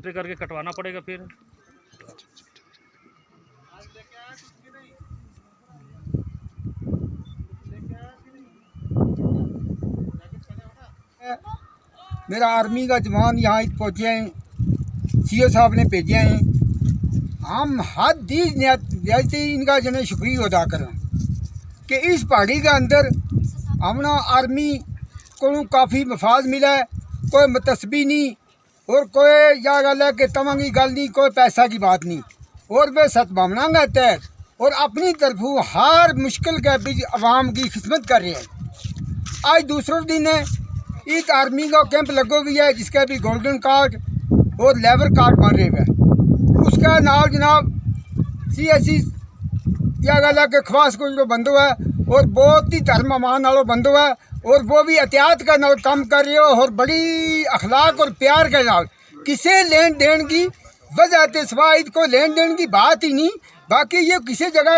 Entry करके कटवाना पड़ेगा फिर। मेरा आर्मी का जवान यहाँ पहुँचे हैं, सीओ साहब ने भेजे हैं। हम हद दी इनका जो है शुक्रिया अदा करें कि इस पहाड़ी के अंदर हमने आर्मी को काफ़ी मफाज मिला है, कोई मतसबी नहीं और कोई यह गल है कि तमाम की गल नहीं, कोई पैसा की बात नहीं, और वे सद्भावना का तहत और अपनी तरफों हर मुश्किल के बीच आवाम की खिदमत कर रहे हैं। आज दूसरा दिन है, एक आर्मी का कैंप लगो हुई है जिसका भी गोल्डन कार्ड और लेबर कार्ड बन रहे हैं। उसका नाम जनाब CSC या गल है कि खवास को जो बंदो है और बहुत ही धर्म अमान वालों बंदो है, और वो भी एहतियात का नाल काम कर रहे हो और बड़ी अखलाक और प्यार के नाल किसी लेन देन की वजह से सिवाय को लेन देन की बात ही नहीं। बाकी ये किसी जगह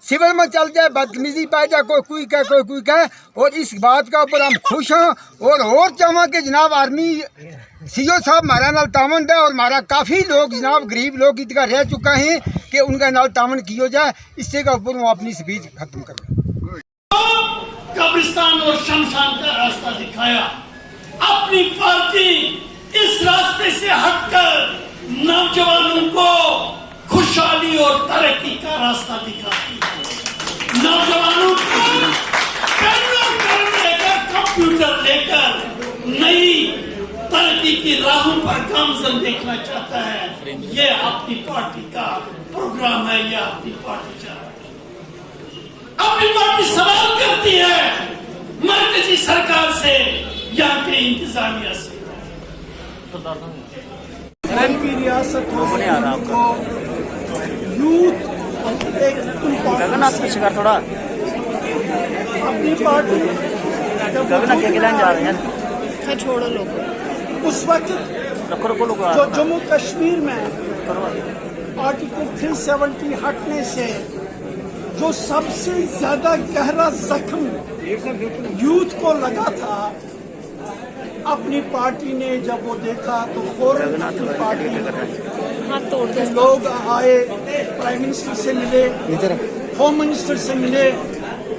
सिविल में चल जाए, बदतमीजी पाई जाए, कोई कहे, और इस बात का ऊपर हम खुश हैं और चाहें कि जनाब आर्मी सीओ साहब हमारा नाल तावन है, और हमारा काफ़ी लोग जनाब गरीब लोग इतना रह चुका हैं कि उनका नाल तावन किया जाए। इससे का ऊपर वो अपनी स्पीच खत्म कर रहे हैं। कब्रिस्तान और शमशान का रास्ता दिखाया, अपनी पार्टी इस रास्ते से हटकर नौजवानों को खुशहाली और तरक्की का रास्ता दिखाती है। नौजवानों को लेकर कंप्यूटर लेकर नई तरक्की की राहों पर गामजन देखना चाहता है। ये अपनी पार्टी का प्रोग्राम है, ये अपनी पार्टी चाहती है। अपनी पार्टी सवाल करती है मरकजी सरकार से, यहाँ के इंतजामिया से। की रियासत को यूथ थोड़ा अपनी पार्टी जा रहे हैं, छोड़ो लोग उस वक्त जो जम्मू कश्मीर में आर्टिकल 370 हटने से जो सबसे ज्यादा गहरा जख्म यूथ को लगा था, अपनी पार्टी ने जब वो देखा तो फौरन अपनी पार्टी के लोग आए, प्राइम मिनिस्टर से मिले, होम मिनिस्टर से मिले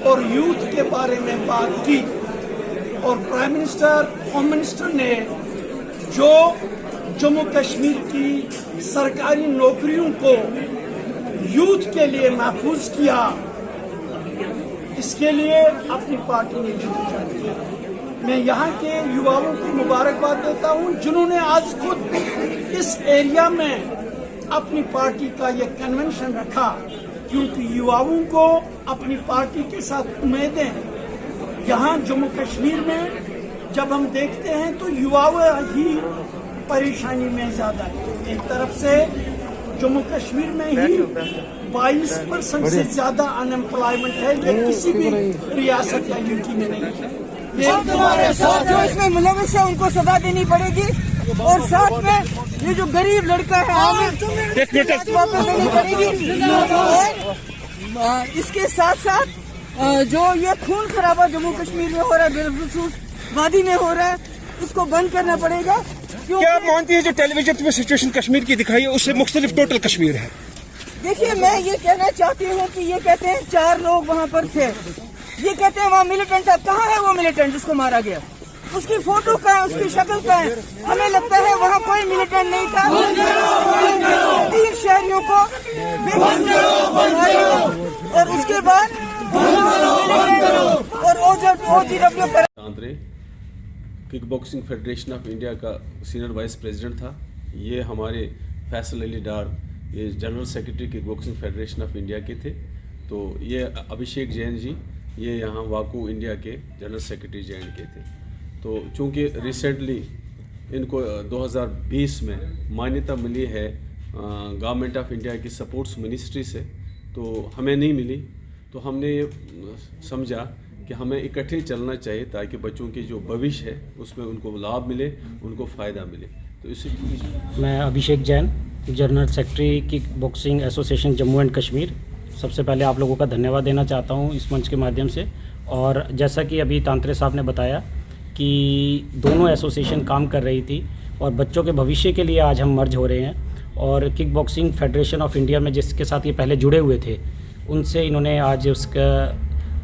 और यूथ के बारे में बात की। और प्राइम मिनिस्टर, होम मिनिस्टर ने जो जम्मू कश्मीर की सरकारी नौकरियों को यूथ के लिए महफूज किया, इसके लिए अपनी पार्टी ने जीत की। मैं यहाँ के युवाओं को मुबारकबाद देता हूँ जिन्होंने आज खुद इस एरिया में अपनी पार्टी का ये कन्वेंशन रखा, क्योंकि युवाओं को अपनी पार्टी के साथ उम्मीदें यहाँ जम्मू कश्मीर में जब हम देखते हैं तो युवाओं ही परेशानी में ज्यादा है। एक तरफ से जम्मू कश्मीर में ही 22% से ज्यादा अनएम्प्लॉयमेंट है, ये किसी भी रियासत या यूटी में नहीं है। हमारे साथ जो इसमें मुलविस है उनको सजा देनी पड़ेगी, और साथ में ये जो गरीब लड़का है वापस देनी पड़ेगी। और इसके साथ साथ जो ये खून खराबा जम्मू कश्मीर में हो रहा है, बिलखुसूस वादी में हो रहा है, उसको बंद करना पड़ेगा। क्या आप मानती है जो टेलीविजन में सिचुएशन कश्मीर की दिखाई है उससे मुख्तलिफ टोटल कश्मीर है? देखिए, मैं ये कहना चाहती हूँ कि ये कहते हैं 4 लोग वहाँ पर थे, ये कहते हैं वहाँ मिलिटेंट है। कहाँ है वो मिलिटेंट जिसको मारा गया? उसकी फोटो का है, उसकी शक्ल का है। हमें लगता है वहाँ कोई मिलिटेंट नहीं था। 3 शहरियों को और उसके बाद और OGW kick boxing federation of India का सीनियर वाइस प्रेसिडेंट था। ये हमारे फैसल अली डार, ये general secretary kick boxing federation of India के थे। तो ये अभिषेक जैन जी, ये यहाँ वाकू इंडिया के जनरल सेक्रेटरी जैन के थे। तो चूँकि रिसेंटली इनको 2020 में मान्यता मिली है गवर्नमेंट ऑफ इंडिया की स्पोर्ट्स मिनिस्ट्री से, तो हमें नहीं मिली, तो हमने ये समझा कि हमें इकट्ठे चलना चाहिए ताकि बच्चों की जो भविष्य है उसमें उनको लाभ मिले, उनको फ़ायदा मिले। तो इसी मैं Abhishek Jain, general secretary kick boxing association Jammu and Kashmir. सबसे पहले आप लोगों का धन्यवाद देना चाहता हूं इस मंच के माध्यम से। और जैसा कि अभी तांत्रे साहब ने बताया कि दोनों एसोसिएशन काम कर रही थी और बच्चों के भविष्य के लिए आज हम मर्ज हो रहे हैं। और kick boxing federation of India में जिसके साथ ये पहले जुड़े हुए थे, उनसे इन्होंने आज उसका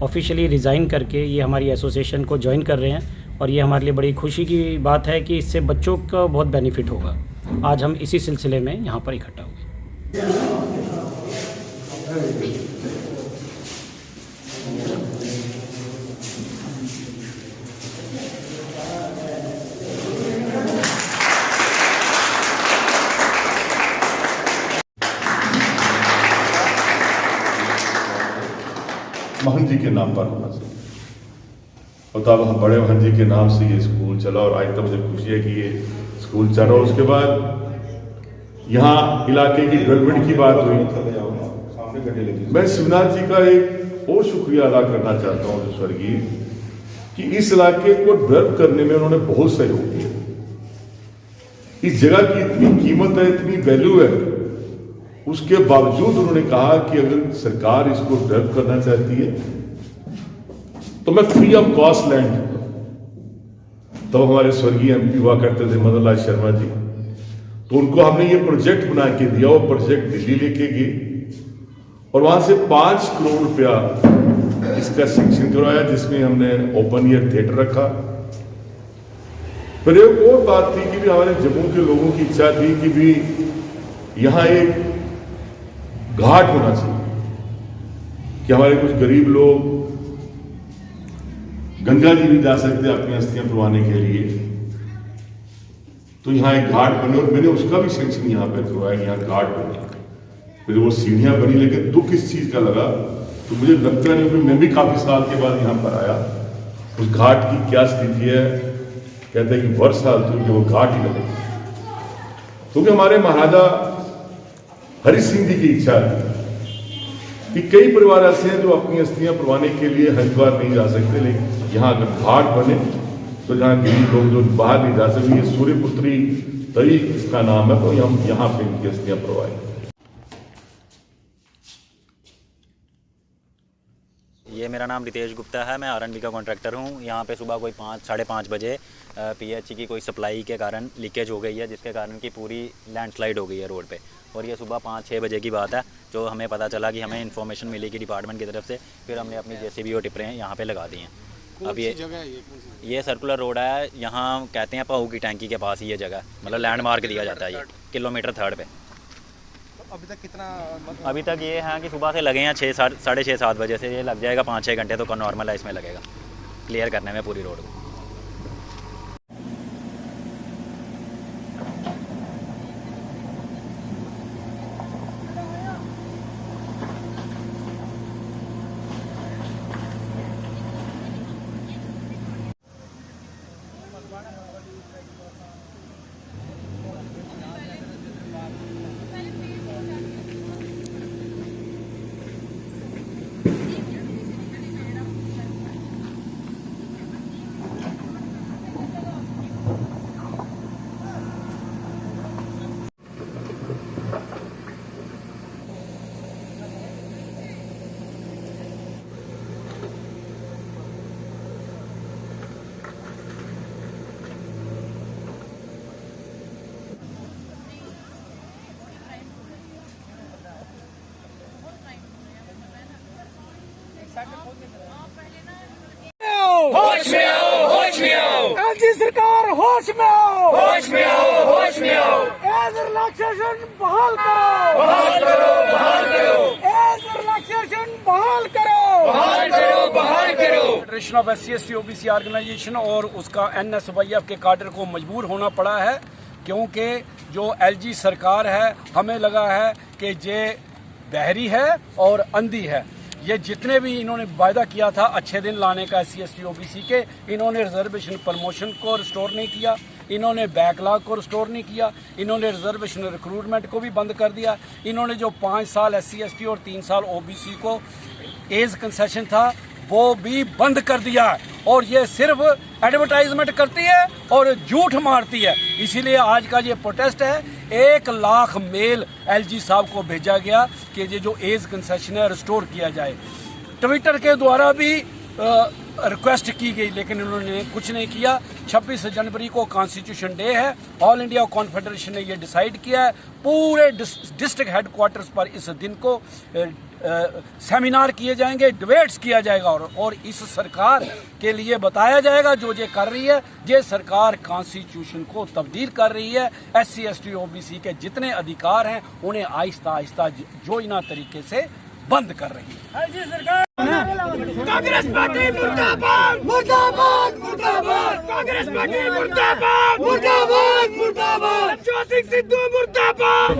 ऑफिशियली रिज़ाइन करके ये हमारी एसोसिएशन को ज्वाइन कर रहे हैं। और ये हमारे लिए बड़ी खुशी की बात है कि इससे बच्चों का बहुत बेनिफिट होगा। आज हम इसी सिलसिले में यहाँ पर इकट्ठा हुए। महंत जी के नाम पर होना चाहिए। और तब हम बड़े महंत जी के नाम से ये स्कूल चला और आज तक मुझे खुशी है कि ये स्कूल चला। और उसके बाद यहाँ इलाके की डेवलपमेंट की बात हुई, मैं शिवनाथ जी का एक और शुक्रिया अदा करना चाहता हूँ स्वर्गीय, कि इस इलाके को डेवलप करने में उन्होंने बहुत सहयोग किया। इस जगह की इतनी कीमत है, इतनी वैल्यू है, उसके बावजूद उन्होंने कहा कि अगर सरकार इसको डेवलप करना चाहती है तो मैं फ्री ऑफ कॉस्ट लैंड। तो हमारे स्वर्गीय एमपी हुआ करते थे मदन लाल शर्मा जी, तो उनको हमने ये प्रोजेक्ट बना के दिया। वो प्रोजेक्ट दिल्ली लेके गए और वहां से 5 करोड़ रुपया इसका सैंक्शन करवाया, जिसमें हमने ओपन एयर थिएटर रखा। फिर एक और बात थी कि भी हमारे जम्मू के लोगों की इच्छा थी कि भी यहाँ एक घाट होना चाहिए कि हमारे कुछ गरीब लोग गंगा जी भी जा सकते हैं अपनी अस्थियां प्रवाने के लिए। तो यहाँ एक घाट बने और मैंने उसका भी सैंक्शन यहाँ पे करवाया, यहाँ घाट बने। फिर वो सीढ़ियां बनी, लेकिन दुख इस चीज का लगा तो मुझे लगता नहीं कि मैं भी काफी साल के बाद यहाँ पर आया। उस घाट की क्या स्थिति है, कहते हैं कि वर्ष साल तो वो घाट ही लगे, क्योंकि हमारे महाराजा हरि सिंह जी की इच्छा है कि कई परिवार ऐसे हैं जो अपनी अस्थियां प्रवाने के लिए हरिद्वार नहीं जा सकते, लेकिन यहाँ अगर घाट बने तो जहाँ गरीब लोग जो बाहर नहीं जा सकते, ये सूर्यपुत्री तरी इसका नाम है, तो हम यहाँ पे इनकी अस्थियां प्रवाएं। ये मेरा नाम रितेश गुप्ता है, मैं आर&बी का कॉन्ट्रैक्टर हूँ। यहाँ पे सुबह कोई 5-5:30 बजे पीएचई की कोई सप्लाई के कारण लीकेज हो गई है, जिसके कारण की पूरी लैंडस्लाइड हो गई है रोड पे। और ये सुबह 5-6 बजे की बात है, जो हमें पता चला कि हमें इन्फॉर्मेशन मिली कि डिपार्टमेंट की तरफ से। फिर हमने अपनी जेसीबी और टिप्परें यहाँ पे लगा दी हैं। अब ये सर्कुलर रोड है, यहाँ कहते हैं पाऊ की टैंकी के पास ही ये जगह, मतलब लैंडमार्क दिया जाता है ये किलोमीटर 3 पे। अभी तक कितना? अभी तक ये है कि सुबह से लगे हैं 6-साढ़े 6-7 बजे से, ये लग जाएगा 5-6 घंटे तो नॉर्मल है, इसमें लगेगा क्लियर करने में पूरी रोड को। होश में आओ, होश में आओ, एलजी सरकार होश में आओ, होश में आओ, होश में आओ। एज रिलैक्सेशन बहाल करो, बहाल करो, बहाल करो। एज रिलैक्सेशन बहाल करो, बहाल करो, बहाल करो। Federation of SC/ST OBC organisation और उसका NSYF के काडर को मजबूर होना पड़ा है, क्योंकि जो LG सरकार है, हमें लगा है कि ये बहरी है और अंधी है। ये जितने भी इन्होंने वायदा किया था अच्छे दिन लाने का SC/ST OBC के, इन्होंने रिजर्वेशन प्रमोशन को रिस्टोर नहीं किया, इन्होंने बैकलॉग को रिस्टोर नहीं किया, इन्होंने रिजर्वेशन रिक्रूटमेंट को भी बंद कर दिया। इन्होंने जो 5 साल SC/ST और 3 साल OBC को एज कंसेशन था वो भी बंद कर दिया। और ये सिर्फ एडवर्टाइजमेंट करती है और झूठ मारती है। इसीलिए आज का ये प्रोटेस्ट है। 1 लाख मेल LG साहब को भेजा गया कि ये जो एज कंसेशन है रिस्टोर किया जाए। ट्विटर के द्वारा भी रिक्वेस्ट की गई, लेकिन उन्होंने कुछ नहीं किया। 26 जनवरी को कॉन्स्टिट्यूशन डे है। ऑल इंडिया कॉन्फेडरेशन ने ये डिसाइड किया है पूरे डिस्ट्रिक्ट हेडक्वार्टर्स पर इस दिन को सेमिनार किए जाएंगे, डिबेट्स किया जाएगा और इस सरकार के लिए बताया जाएगा जो ये कर रही है, ये सरकार कॉन्स्टिट्यूशन को तब्दील कर रही है। SC ST OBC के जितने अधिकार हैं उन्हें आहिस्ता आहिस्ता जोइना तरीके से बंद कर रही है। कांग्रेस पार्टी मुर्दाबाद मुर्दाबाद मुर्दाबाद, कांग्रेस पार्टी मुर्दाबाद मुर्दाबाद मुर्दाबाद, नवजोत सिद्धू मुर्दाबाद।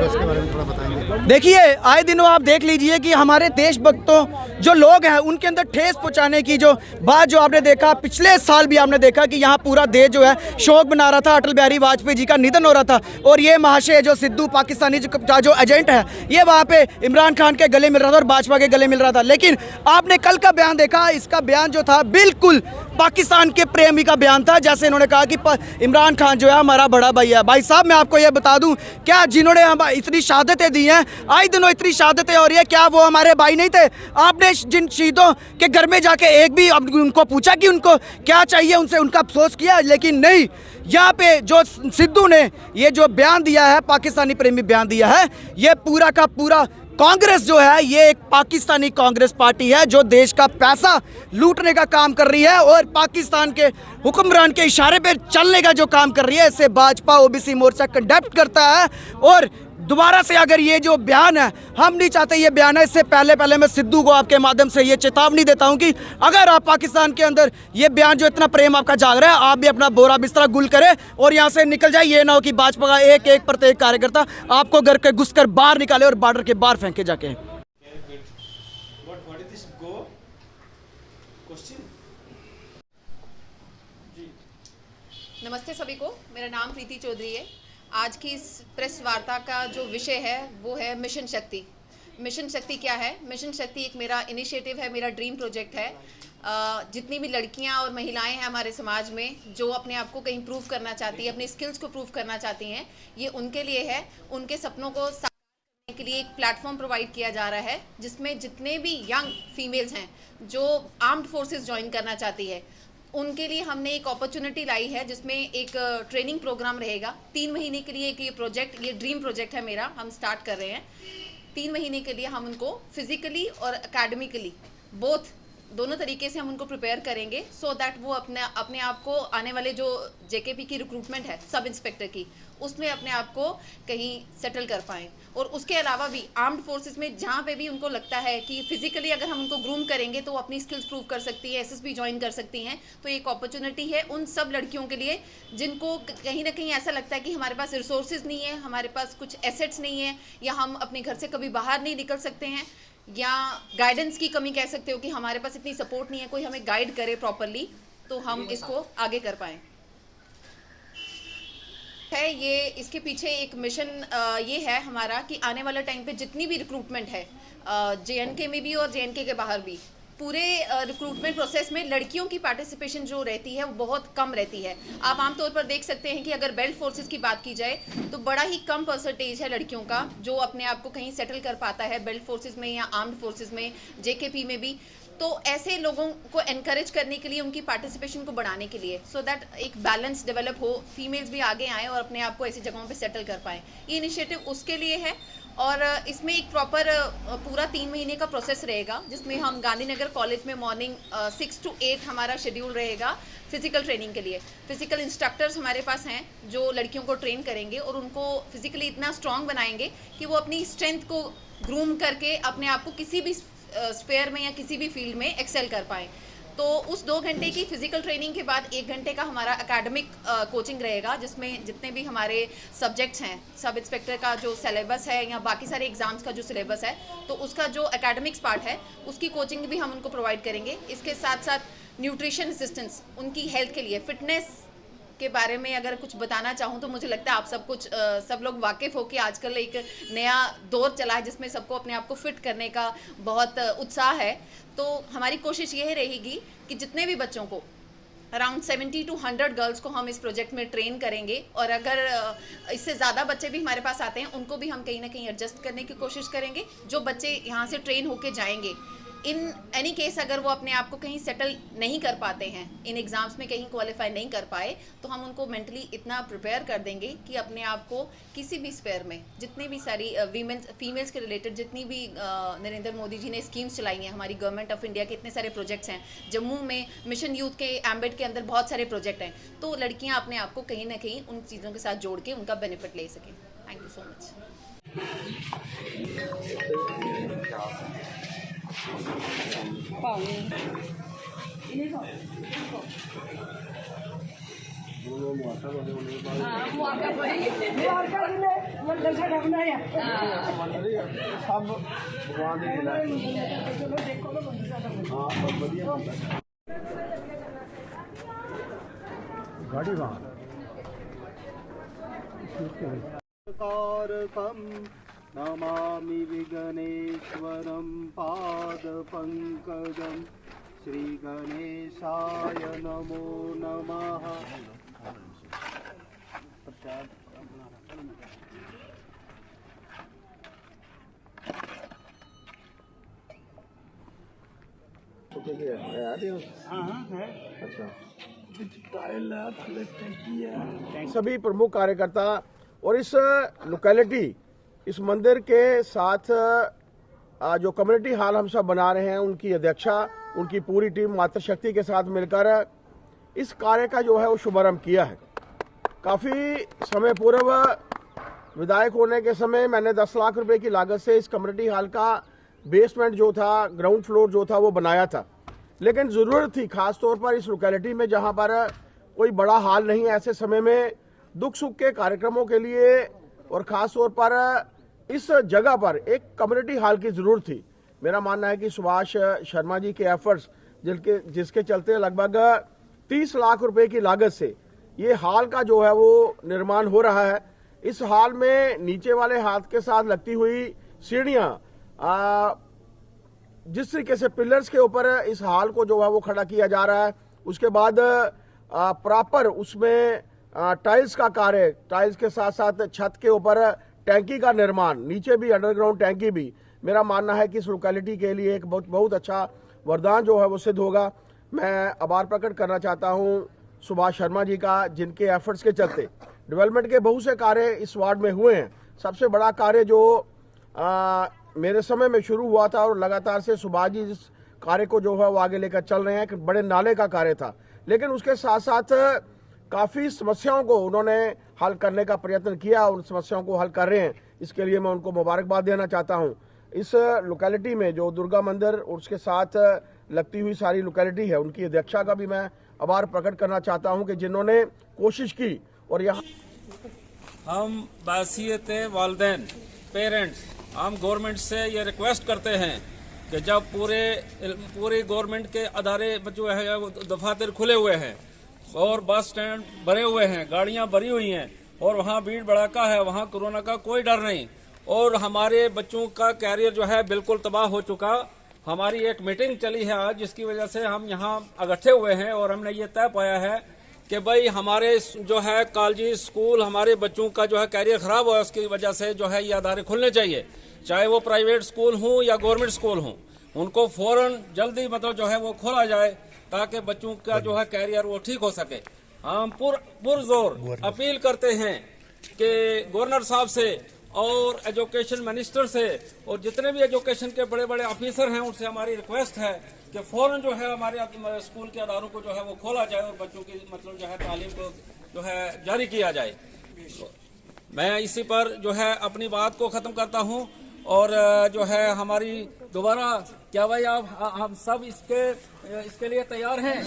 देखिए, आए दिनों आप देख लीजिए कि हमारे देशभक्तों जो लोग हैं उनके अंदर ठेस पहुंचाने की जो बात जो आपने देखा, पिछले साल भी आपने देखा कि यहाँ पूरा देश जो है शोक मना रहा था, अटल बिहारी वाजपेयी जी का निधन हो रहा था और ये महाशय जो सिद्धू पाकिस्तानी जो एजेंट है ये वहाँ पे इमरान खान के गले मिल रहा था और भाजपा के गले मिल रहा था। लेकिन आपने कल का बयान देखा, इसका बयान जो था बिल्कुल पाकिस्तान के प्रेमी का बयान था। जैसे इन्होंने कहा कि इमरान खान जो है हमारा बड़ा भाई है। भाई साहब, मैं आपको ये बता दूं, क्या जिन्होंने हम इतनी शहादतें दी हैं, आए दिनों इतनी शहादतें हो रही है, क्या वो हमारे भाई नहीं थे? आपने जिन शहीदों के घर में जाके एक भी उनको पूछा कि उनको क्या चाहिए, उनसे उनका अफसोस किया? लेकिन नहीं, यहाँ पे जो सिद्धू ने ये जो बयान दिया है, पाकिस्तानी प्रेमी बयान दिया है, ये पूरा का पूरा कांग्रेस जो है ये एक पाकिस्तानी कांग्रेस पार्टी है जो देश का पैसा लूटने का काम कर रही है और पाकिस्तान के हुक्मरान के इशारे पे चलने का जो काम कर रही है। इससे भाजपा OBC मोर्चा कंडेप्ट करता है। और दोबारा से अगर ये जो बयान है, हम नहीं चाहते ये बयान है, इससे पहले मैं सिद्धू को आपके माध्यम से ये चेतावनी देता हूं कि अगर आप पाकिस्तान के अंदर ये बयान जो इतना प्रेम आपका जाग रहा है, आप भी अपना बोरा बिस्तरा गुल करें और यहाँ से निकल जाए। ये ना हो कि भाजपा का एक एक प्रत्येक कार्यकर्ता आपको घर के घुस कर बाहर निकाले और बॉर्डर के बाहर फेंके जाके। नमस्ते सभी को, मेरा नाम प्रीति चौधरी है। आज की इस प्रेस वार्ता का जो विषय है वो है मिशन शक्ति। मिशन शक्ति क्या है? मिशन शक्ति एक मेरा इनिशिएटिव है, मेरा ड्रीम प्रोजेक्ट है। जितनी भी लड़कियां और महिलाएं हैं हमारे समाज में जो अपने आप को कहीं प्रूव करना चाहती हैं, अपने स्किल्स को प्रूव करना चाहती हैं, ये उनके लिए है। उनके सपनों को साकार करने के लिए एक प्लेटफॉर्म प्रोवाइड किया जा रहा है जिसमें जितने भी यंग फीमेल्स हैं जो आर्म्ड फोर्सेस ज्वाइन करना चाहती है उनके लिए हमने एक अपॉर्चुनिटी लाई है जिसमें एक ट्रेनिंग प्रोग्राम रहेगा 3 महीने के लिए। एक ये प्रोजेक्ट, ये ड्रीम प्रोजेक्ट है मेरा, हम स्टार्ट कर रहे हैं। 3 महीने के लिए हम उनको फिजिकली और एकेडमिकली दोनों तरीके से हम उनको प्रिपेयर करेंगे सो दैट वो अपने आप को आने वाले जो JKP की रिक्रूटमेंट है सब इंस्पेक्टर की, उसमें अपने आप को कहीं सेटल कर पाएँ। और उसके अलावा भी आर्म्ड फोर्सेस में जहाँ पे भी उनको लगता है कि फिजिकली अगर हम उनको ग्रूम करेंगे तो वो अपनी स्किल्स प्रूव कर सकती है, SSB ज्वाइन कर सकती हैं। तो एक अपॉर्चुनिटी है उन सब लड़कियों के लिए जिनको कहीं ना कहीं ऐसा लगता है कि हमारे पास रिसोर्सेज नहीं है, हमारे पास कुछ एसेट्स नहीं है, या हम अपने घर से कभी बाहर नहीं निकल सकते हैं, या गाइडेंस की कमी कह सकते हो कि हमारे पास इतनी सपोर्ट नहीं है, कोई हमें गाइड करे प्रॉपरली तो हम इसको आगे कर पाएँ। है ये इसके पीछे एक मिशन ये है हमारा कि आने वाला टाइम पे जितनी भी रिक्रूटमेंट है JNK में भी और JNK के बाहर भी, पूरे रिक्रूटमेंट प्रोसेस में लड़कियों की पार्टिसिपेशन जो रहती है वो बहुत कम रहती है। आप आमतौर पर देख सकते हैं कि अगर बेल्ट फोर्सेस की बात की जाए तो बड़ा ही कम परसेंटेज है लड़कियों का जो अपने आप को कहीं सेटल कर पाता है बेल्ट फोर्सेस में या आर्म्ड फोर्सेस में, JKP में भी। तो ऐसे लोगों को एनकरेज करने के लिए, उनकी पार्टिसिपेशन को बढ़ाने के लिए, सो दैट एक बैलेंस डेवलप हो, फीमेल्स भी आगे आएँ और अपने आप को ऐसी जगहों पे सेटल कर पाएँ, ये इनिशिएटिव उसके लिए है। और इसमें एक प्रॉपर पूरा 3 महीने का प्रोसेस रहेगा जिसमें हम गांधीनगर कॉलेज में मॉर्निंग 6 to 8 हमारा शेड्यूल रहेगा फिजिकल ट्रेनिंग के लिए। फिजिकल इंस्ट्रक्टर्स हमारे पास हैं जो लड़कियों को ट्रेन करेंगे और उनको फिजिकली इतना स्ट्रांग बनाएंगे कि वो अपनी स्ट्रेंथ को ग्रूम करके अपने आप को किसी भी स्फेयर में या किसी भी फील्ड में एक्सेल कर पाएँ। तो उस 2 घंटे की फिजिकल ट्रेनिंग के बाद 1 घंटे का हमारा एकेडमिक कोचिंग रहेगा जिसमें जितने भी हमारे सब्जेक्ट्स हैं, सब इंस्पेक्टर का जो सिलेबस है या बाकी सारे एग्जाम्स का जो सिलेबस है, तो उसका जो एकेडमिक्स पार्ट है उसकी कोचिंग भी हम उनको प्रोवाइड करेंगे। इसके साथ साथ न्यूट्रिशन असिस्टेंस, उनकी हेल्थ के लिए, फिटनेस के बारे में अगर कुछ बताना चाहूँ तो मुझे लगता है आप सब लोग वाकिफ़ हो कि आजकल एक नया दौर चला है जिसमें सबको अपने आप को फिट करने का बहुत उत्साह है। तो हमारी कोशिश ये रहेगी कि जितने भी बच्चों को अराउंड 70 to 100 गर्ल्स को हम इस प्रोजेक्ट में ट्रेन करेंगे और अगर इससे ज़्यादा बच्चे भी हमारे पास आते हैं उनको भी हम कहीं ना कहीं एडजस्ट करने की कोशिश करेंगे। जो बच्चे यहाँ से ट्रेन होके जाएंगे इन एनी केस अगर वो अपने आप को कहीं सेटल नहीं कर पाते हैं, इन एग्ज़ाम्स में कहीं क्वालिफाई नहीं कर पाए, तो हम उनको मेंटली इतना प्रिपेयर कर देंगे कि अपने आप को किसी भी स्फेयर में, जितने भी सारी फीमेल्स के रिलेटेड जितनी भी नरेंद्र मोदी जी ने स्कीम्स चलाई हैं, हमारी गवर्नमेंट ऑफ इंडिया के इतने सारे प्रोजेक्ट्स हैं, जम्मू में मिशन यूथ के एम्बेड के अंदर बहुत सारे प्रोजेक्ट हैं, तो लड़कियाँ अपने आप को कहीं ना कहीं उन चीज़ों के साथ जोड़ के उनका बेनिफिट ले सकें। Thank you so much. कारकं नमामि विघ्नेश्वरं पादपङ्कजं श्रीगणेशाय नमो नमः। सभी प्रमुख कार्यकर्ता और इस लोकेलिटी, इस मंदिर के साथ जो कम्युनिटी हॉल हम सब बना रहे हैं, उनकी अध्यक्षा, उनकी पूरी टीम मातृशक्ति के साथ मिलकर इस कार्य का जो है वो शुभारंभ किया है। काफ़ी समय पूर्व विधायक होने के समय मैंने 10 लाख रुपए की लागत से इस कम्युनिटी हॉल का बेसमेंट जो था, ग्राउंड फ्लोर जो था वो बनाया था, लेकिन ज़रूरत थी खास तौर पर इस लोकेलिटी में जहां पर कोई बड़ा हॉल नहीं है, ऐसे समय में दुख सुख के कार्यक्रमों के लिए और ख़ास तौर पर इस जगह पर एक कम्युनिटी हॉल की ज़रूरत थी। मेरा मानना है कि सुभाष शर्मा जी के एफर्ट्स जिसके चलते लगभग 30 लाख रुपए की लागत से ये हॉल का जो है वो निर्माण हो रहा है। इस हॉल में नीचे वाले हाथ के साथ लगती हुई सीढ़ियाँ, जिस तरीके से पिलर्स के ऊपर इस हॉल को जो है वो खड़ा किया जा रहा है, उसके बाद प्रॉपर उसमें टाइल्स का कार्य, टाइल्स के साथ साथ छत के ऊपर टैंकी का निर्माण, नीचे भी अंडरग्राउंड टैंकी भी, मेरा मानना है कि इस लोकेलिटी के लिए एक बहुत अच्छा वरदान जो है वो सिद्ध होगा। मैं आभार प्रकट करना चाहता हूं सुभाष शर्मा जी का, जिनके एफर्ट्स के चलते डेवलपमेंट के बहुत से कार्य इस वार्ड में हुए हैं। सबसे बड़ा कार्य जो मेरे समय में शुरू हुआ था और लगातार से सुभाष जी इस कार्य को जो है वो आगे लेकर चल रहे हैं, कि बड़े नाले का कार्य था, लेकिन उसके साथ साथ काफ़ी समस्याओं को उन्होंने हल करने का प्रयत्न किया, उन समस्याओं को हल कर रहे हैं। इसके लिए मैं उनको मुबारकबाद देना चाहता हूं। इस लोकेलिटी में जो दुर्गा मंदिर और उसके साथ लगती हुई सारी लोकेलिटी है, उनकी अध्यक्षा का भी मैं आभार प्रकट करना चाहता हूं कि जिन्होंने कोशिश की। और यहाँ हम बासियत वालिदैन पेरेंट्स हम गवर्नमेंट से ये रिक्वेस्ट करते हैं कि जब पूरे गवर्नमेंट के अदारे जो है वो दफातर खुले हुए हैं और बस स्टैंड भरे हुए हैं, गाड़ियां भरी हुई हैं और वहाँ भीड़ भड़ाका है, वहाँ कोरोना का कोई डर नहीं, और हमारे बच्चों का कैरियर जो है बिल्कुल तबाह हो चुका। हमारी एक मीटिंग चली है आज, जिसकी वजह से हम यहाँ इकट्ठे हुए हैं और हमने ये तय पाया है कि भाई हमारे जो है कॉलेज स्कूल, हमारे बच्चों का जो है कैरियर खराब हुआ, उसकी वजह से जो है ये अदारे खुलने चाहिए, चाहे वो प्राइवेट स्कूल हों या गवर्नमेंट स्कूल हों, उनको फौरन जल्दी मतलब जो है वो खोला जाए ताकि बच्चों का जो है कैरियर वो ठीक हो सके। हम पुरजोर अपील करते हैं कि गवर्नर साहब से और एजुकेशन मिनिस्टर से और जितने भी एजुकेशन के बड़े बड़े ऑफिसर हैं उनसे हमारी रिक्वेस्ट है कि फौरन जो है हमारे स्कूल के अदारों को जो है वो खोला जाए और बच्चों की मतलब जो है तालीम को जो है जारी किया जाए। मैं इसी पर जो है अपनी बात को ख़त्म करता हूँ और जो है हमारी दोबारा क्या भाई आप सब इसके लिए तैयार हैं?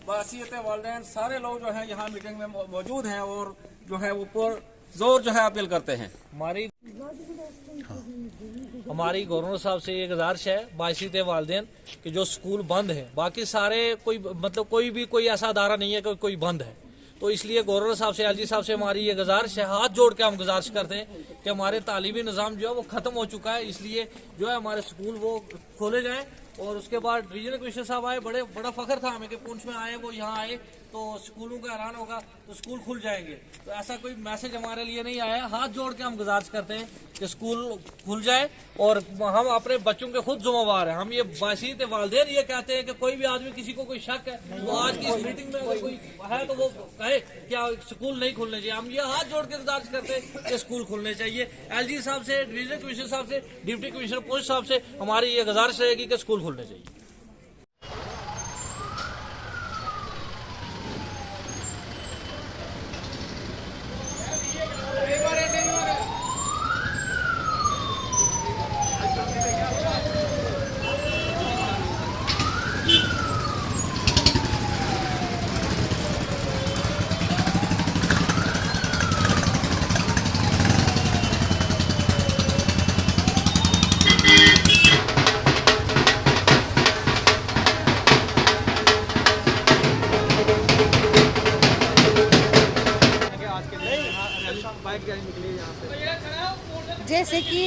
बासियत वालिदैन सारे लोग जो है यहाँ मीटिंग में मौजूद हैं और जो है ऊपर जोर जो है अपील करते हैं। हमारी गवर्नर साहब से ये गुजारिश है बासियत वालिदैन कि जो स्कूल बंद है, बाकी सारे कोई ऐसा अदारा नहीं है कि कोई बंद है, तो इसलिए गवर्नर साहब से, एलजी साहब से हमारी ये गुजारिश है, हाथ जोड़ के हम गुजारिश करते हैं कि हमारे तालीमी निज़ाम जो है वो ख़त्म हो चुका है, इसलिए जो है हमारे स्कूल वो खोले जाएं। और उसके बाद रीजनल कमिश्नर साहब आए, बड़ा फ़ख्र था हमें कि पुंछ में आए, वो यहाँ आए तो स्कूलों का ऐलान होगा तो स्कूल खुल जाएंगे। तो ऐसा कोई मैसेज हमारे लिए नहीं आया। हाथ जोड़ के हम गुजारिश करते हैं कि स्कूल खुल जाए और हम अपने बच्चों के खुद जिम्मेवार हैं। हम ये बाशित वालिदैन ये कहते हैं कि कोई भी आदमी किसी को कोई शक है तो आज की इस मीटिंग में अगर कोई है तो वो कहे क्या स्कूल नहीं खुलने चाहिए। हम ये हाथ जोड़ के गुजारिश करते हैं कि स्कूल खुलने चाहिए। LG साहब से, डिवीजनल कमिश्नर साहब से, डिप्टी कमिश्नर पुलिस साहब से हमारी ये गुजारिश रहेगी कि स्कूल खुलने चाहिए। जैसे कि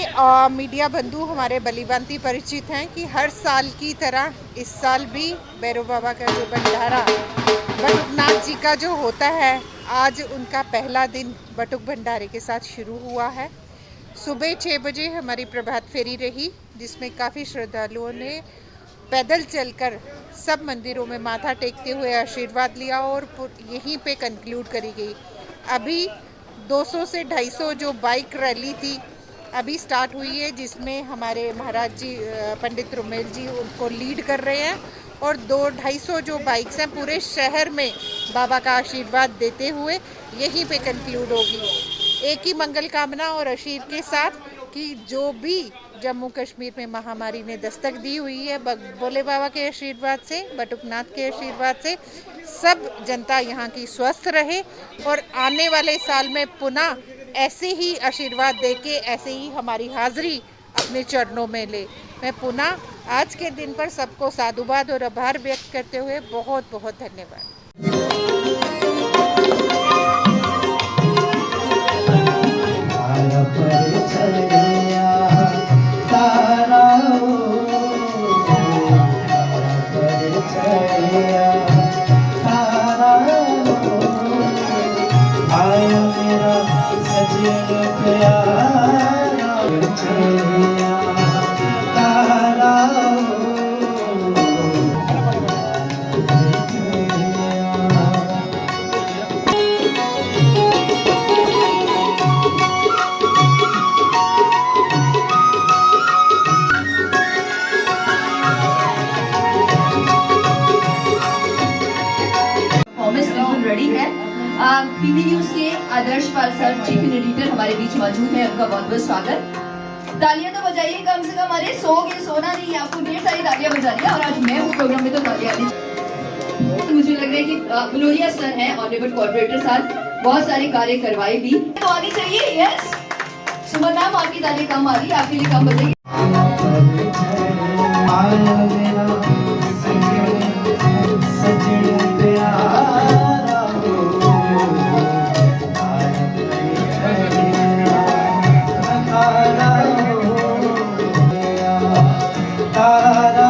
मीडिया बंधु हमारे भलीभांति परिचित हैं कि हर साल की तरह इस साल भी भैरव बाबा का जो भंडारा बटुकनाथ जी का जो होता है, आज उनका पहला दिन बटुक भंडारे के साथ शुरू हुआ है। सुबह 6 बजे हमारी प्रभात फेरी रही, जिसमें काफ़ी श्रद्धालुओं ने पैदल चलकर सब मंदिरों में माथा टेकते हुए आशीर्वाद लिया और यहीं पे कंक्लूड करी गई। अभी 200 से 250 जो बाइक रैली थी अभी स्टार्ट हुई है, जिसमें हमारे महाराज जी पंडित रुमेल जी उनको लीड कर रहे हैं और 250 जो बाइक्स हैं पूरे शहर में बाबा का आशीर्वाद देते हुए यहीं पे कंक्लूड होगी। एक ही मंगल कामना और आशीर के साथ कि जो भी जम्मू कश्मीर में महामारी ने दस्तक दी हुई है, भोले बाबा के आशीर्वाद से, बटुकनाथ के आशीर्वाद से सब जनता यहाँ की स्वस्थ रहे और आने वाले साल में पुनः ऐसे ही आशीर्वाद देके ऐसे ही हमारी हाजिरी अपने चरणों में ले। मैं पुनः आज के दिन पर सबको साधुवाद और आभार व्यक्त करते हुए बहुत बहुत धन्यवाद। रेडी है। पीबी न्यूज के आदर्श पाल सर चीफ एडिटर हमारे बीच मौजूद है, उनका बहुत बहुत स्वागत। तालियां तो बजाइए कम से कम। अरे सोना नहीं, आपको ढेर सारी तालियां बजानी है और आज मैं हूँ प्रोग्राम में तो तालियां नहीं। तो मुझे लग रहा है कि ग्लोरिया सर हैं, ऑनरेबल कॉर्पोरेटर साहब, बहुत सारे कार्य करवाए भी तो आनी चाहिए। यस सुमन मैम, आपकी तालियां कम आ रही है, आपके लिए कम बजेगी। तारा